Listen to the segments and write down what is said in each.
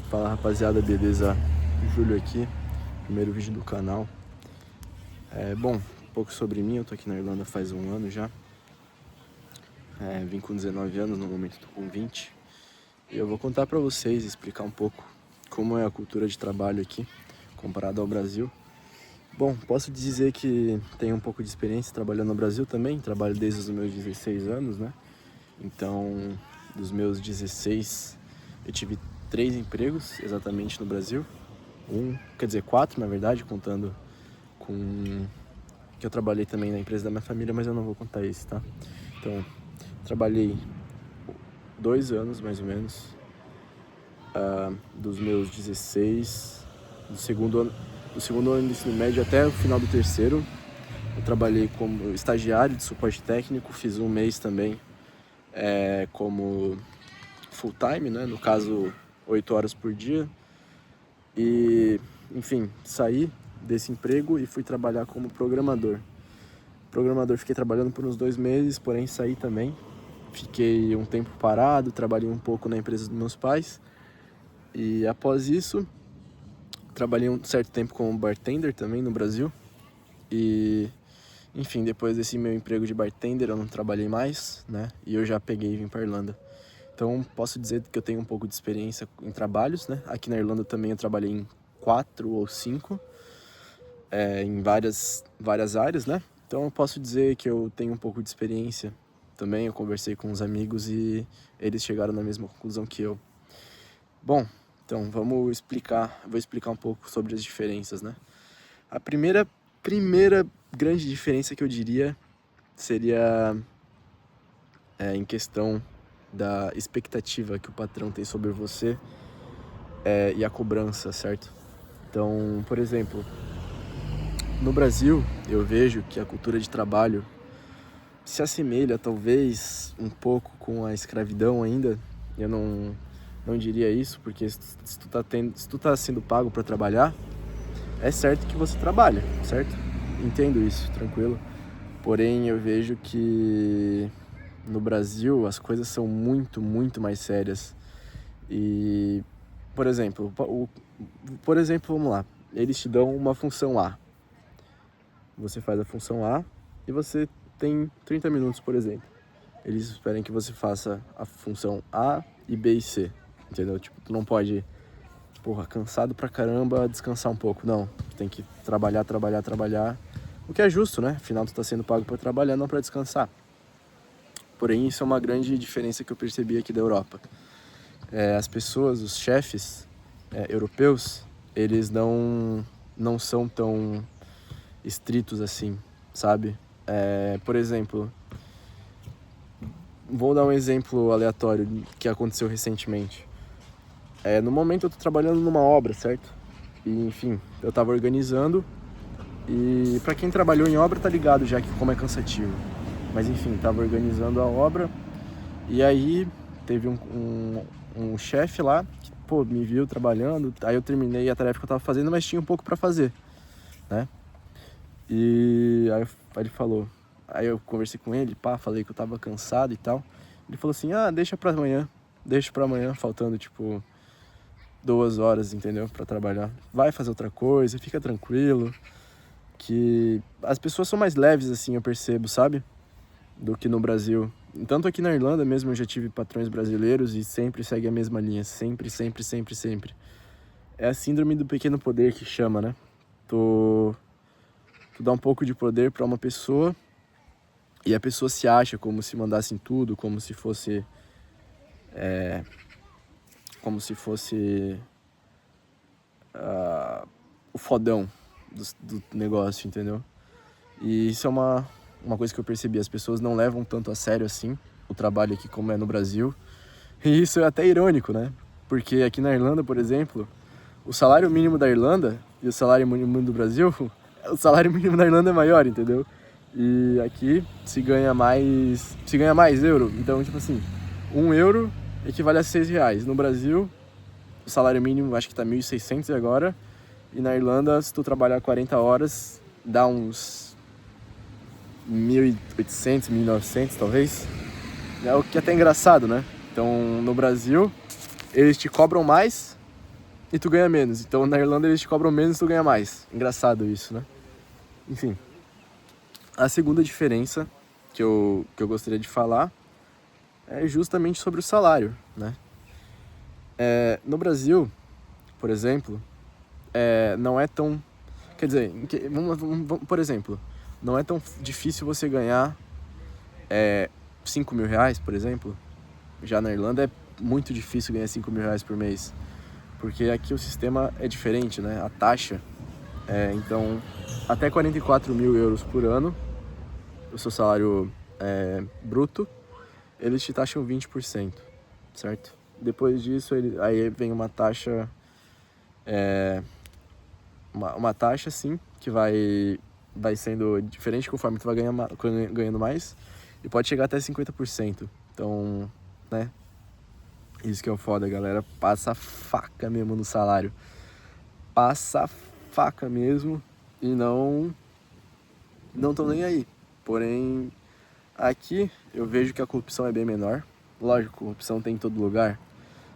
Fala rapaziada, beleza? Júlio aqui, primeiro vídeo do canal. Bom, um pouco sobre mim, eu tô aqui na Irlanda faz um ano já. Vim com 19 anos, no momento tô com 20. E eu vou contar pra vocês, explicar um pouco como é a cultura de trabalho aqui, comparado ao Brasil. Bom, posso dizer que tenho um pouco de experiência trabalhando no Brasil também, trabalho desde os meus 16 anos, né? Então, dos meus 16, eu tive 3 empregos exatamente no Brasil. Quer dizer, 4 na verdade, contando com que eu trabalhei também na empresa da minha família, mas eu não vou contar isso, tá? Então, trabalhei 2 anos mais ou menos, dos meus 16, do segundo ano do ensino médio até o final do terceiro. Eu trabalhei como estagiário de suporte técnico, fiz um mês também como full time, né? No caso, 8 horas por dia. E, enfim, saí desse emprego e fui trabalhar como programador. Fiquei trabalhando por uns 2 meses, porém saí também. Fiquei um tempo parado, trabalhei um pouco na empresa dos meus pais. E após isso, trabalhei um certo tempo como bartender também no Brasil. E, enfim, depois desse meu emprego de bartender, eu não trabalhei mais, né? E eu já peguei e vim para Irlanda. Então, posso dizer que eu tenho um pouco de experiência em trabalhos, né? Aqui na Irlanda também eu trabalhei em 4 ou 5, em várias áreas, né? Então, eu posso dizer que eu tenho um pouco de experiência também. Eu conversei com uns amigos e eles chegaram na mesma conclusão que eu. Bom, então, vou explicar um pouco sobre as diferenças, né? A primeira grande diferença que eu diria seria em questão da expectativa que o patrão tem sobre você e a cobrança, certo? Então, por exemplo, no Brasil eu vejo que a cultura de trabalho se assemelha talvez um pouco com a escravidão ainda. Eu não diria isso, porque se tu tá sendo pago para trabalhar, é certo que você trabalha, certo? Entendo isso, tranquilo. Porém, eu vejo que no Brasil as coisas são muito, muito mais sérias. E, por exemplo, vamos lá. Eles te dão uma função A. Você faz a função A e você tem 30 minutos, por exemplo. Eles esperam que você faça a função A e B e C, entendeu? Tipo, tu não pode, cansado pra caramba, descansar um pouco. Não, tu tem que trabalhar. O que é justo, né? Afinal, tu tá sendo pago pra trabalhar, não pra descansar. Porém, isso é uma grande diferença que eu percebi aqui da Europa. As pessoas, os chefes europeus, eles não são tão estritos assim, sabe? Por exemplo, vou dar um exemplo aleatório que aconteceu recentemente. No momento eu tô trabalhando numa obra, certo? E, enfim, eu tava organizando. E pra quem trabalhou em obra tá ligado já que como é cansativo. Mas enfim, tava organizando a obra. E aí teve um chefe lá que, me viu trabalhando. Aí eu terminei a tarefa que eu tava fazendo, mas tinha um pouco pra fazer, né? E aí ele falou. Aí eu conversei com ele, falei que eu tava cansado e tal. Ele falou assim, deixa pra amanhã, faltando 2 horas, entendeu? Pra trabalhar. Vai fazer outra coisa, fica tranquilo. Que as pessoas são mais leves, assim, eu percebo, sabe? Do que no Brasil. Tanto aqui na Irlanda mesmo eu já tive patrões brasileiros e sempre segue a mesma linha. Sempre. É a síndrome do pequeno poder que chama, né? Tu dá um pouco de poder pra uma pessoa e a pessoa se acha como se mandasse em tudo, como se fosse o fodão do negócio, entendeu? E isso é uma coisa que eu percebi. As pessoas não levam tanto a sério assim o trabalho aqui como é no Brasil. E isso é até irônico, né? Porque aqui na Irlanda, por exemplo, o salário mínimo da Irlanda e o salário mínimo do Brasil, o salário mínimo da Irlanda é maior, entendeu? E aqui se ganha mais euro. Então, tipo assim, 1 euro equivale a R$6. No Brasil, o salário mínimo acho que tá 1.600 agora. E na Irlanda, se tu trabalhar 40 horas, dá uns 1.800, 1.900 talvez. É o que é até engraçado, né? Então, no Brasil, eles te cobram mais, e tu ganha menos. Então na Irlanda eles te cobram menos e tu ganha mais. Engraçado isso, né? Enfim. A segunda diferença que eu gostaria de falar é justamente sobre o salário, né? No Brasil, por exemplo, não é tão... Quer dizer, por exemplo, não é tão difícil você ganhar 5 mil reais, por exemplo. Já na Irlanda é muito difícil ganhar 5 mil reais por mês. Porque aqui o sistema é diferente, né? A taxa então, até 44 mil euros por ano, o seu salário bruto, eles te taxam 20%, certo? Depois disso, aí vem uma taxa, uma taxa, sim, que vai sendo diferente conforme tu vai ganhando mais, e pode chegar até 50%. Então, né? Isso que é o foda, galera. Passa a faca mesmo no salário. Passa a faca mesmo e não estão nem aí. Porém, aqui eu vejo que a corrupção é bem menor. Lógico, corrupção tem em todo lugar,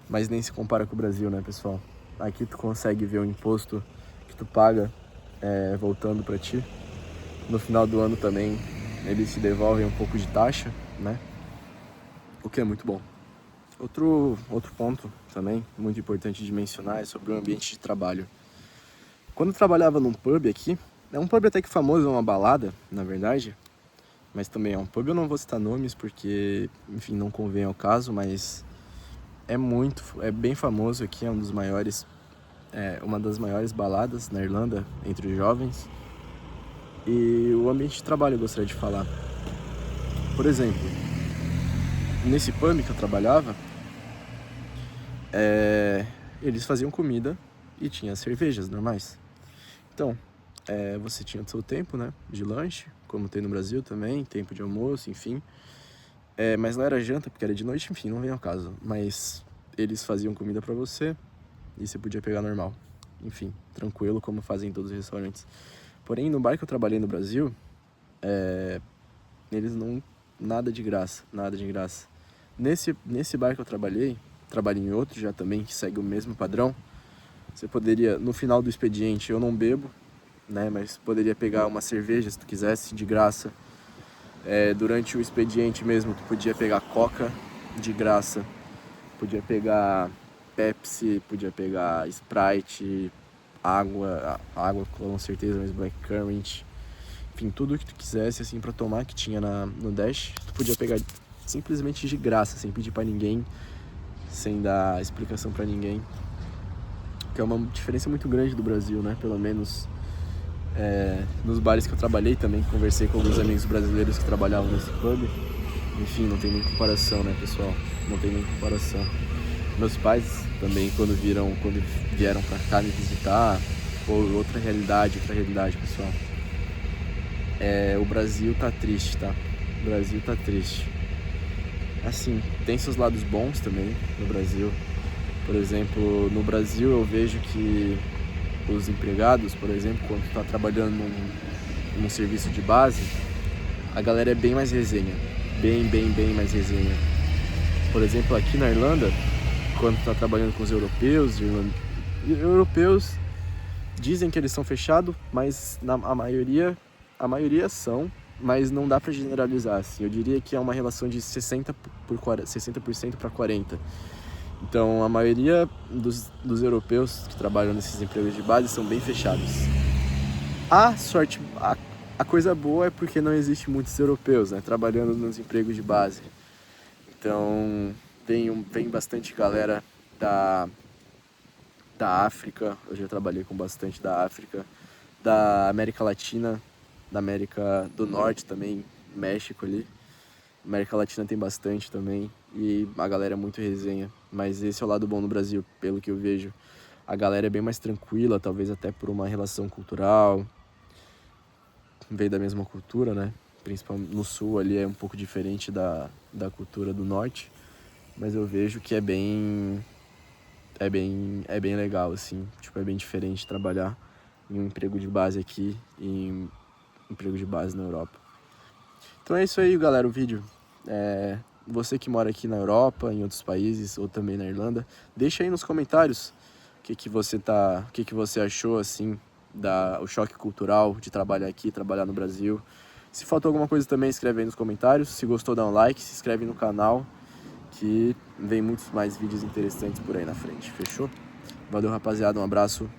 mas nem se compara com o Brasil, né, pessoal? Aqui tu consegue ver o imposto que tu paga voltando pra ti. No final do ano também eles te devolvem um pouco de taxa, né? O que é muito bom. Outro ponto também muito importante de mencionar é sobre o ambiente de trabalho. Quando eu trabalhava num pub aqui, é um pub até que famoso, é uma balada, na verdade, mas também é um pub, eu não vou citar nomes porque, enfim, não convém ao caso, mas é bem famoso aqui, é uma das maiores baladas na Irlanda entre os jovens. E o ambiente de trabalho eu gostaria de falar. Por exemplo, nesse pub que eu trabalhava, eles faziam comida e tinha cervejas normais. Então, você tinha o seu tempo, né, de lanche, como tem no Brasil também, tempo de almoço, enfim. Mas não era janta, porque era de noite, enfim, não vem ao caso. Mas eles faziam comida pra você e você podia pegar normal. Enfim, tranquilo, como fazem em todos os restaurantes. Porém, no bar que eu trabalhei no Brasil, eles não... Nada de graça, nada de graça. Nesse bar que eu trabalhei em outro já também, que segue o mesmo padrão. Você poderia, no final do expediente, eu não bebo, né, mas poderia pegar uma cerveja se tu quisesse, de graça. Durante o expediente mesmo, tu podia pegar Coca de graça, podia pegar Pepsi, podia pegar Sprite, água com certeza, mas Blackcurrant, enfim, tudo que tu quisesse assim para tomar que tinha no Dash, tu podia pegar simplesmente de graça, sem pedir para ninguém, sem dar explicação para ninguém, que é uma diferença muito grande do Brasil, né? Pelo menos nos bares que eu trabalhei também, conversei com alguns amigos brasileiros que trabalhavam nesse pub. Enfim, não tem nem comparação, né, pessoal? Não tem nem comparação. Meus pais também, quando vieram pra cá me visitar, outra realidade, pessoal. O Brasil tá triste, tá? O Brasil tá triste. Assim, tem seus lados bons também no Brasil. Por exemplo, no Brasil eu vejo que os empregados, por exemplo, quando tu tá trabalhando num serviço de base, a galera é bem mais resenha. Bem mais resenha. Por exemplo, aqui na Irlanda, quando tu tá trabalhando com os europeus dizem que eles são fechados, mas a maioria são, mas não dá pra generalizar, assim. Eu diria que é uma relação de 60% para 40%. Então, a maioria dos europeus que trabalham nesses empregos de base são bem fechados. A coisa boa é porque não existe muitos europeus, né, trabalhando nos empregos de base. Então, vem bastante galera da África. Eu já trabalhei com bastante da África, da América Latina, da América do Norte também, México ali. América Latina tem bastante também e a galera é muito resenha. Mas esse é o lado bom no Brasil, pelo que eu vejo. A galera é bem mais tranquila, talvez até por uma relação cultural. Veio da mesma cultura, né? Principalmente no sul ali é um pouco diferente da cultura do norte. Mas eu vejo que é bem legal, assim. Tipo, é bem diferente trabalhar em um emprego de base aqui e em um emprego de base na Europa. Então é isso aí, galera, o vídeo. Você que mora aqui na Europa, em outros países ou também na Irlanda, deixa aí nos comentários o o que que você achou, assim, o choque cultural de trabalhar aqui, trabalhar no Brasil. Se faltou alguma coisa também, escreve aí nos comentários. Se gostou, dá um like, se inscreve no canal, que vem muitos mais vídeos interessantes por aí na frente, fechou? Valeu, rapaziada, um abraço.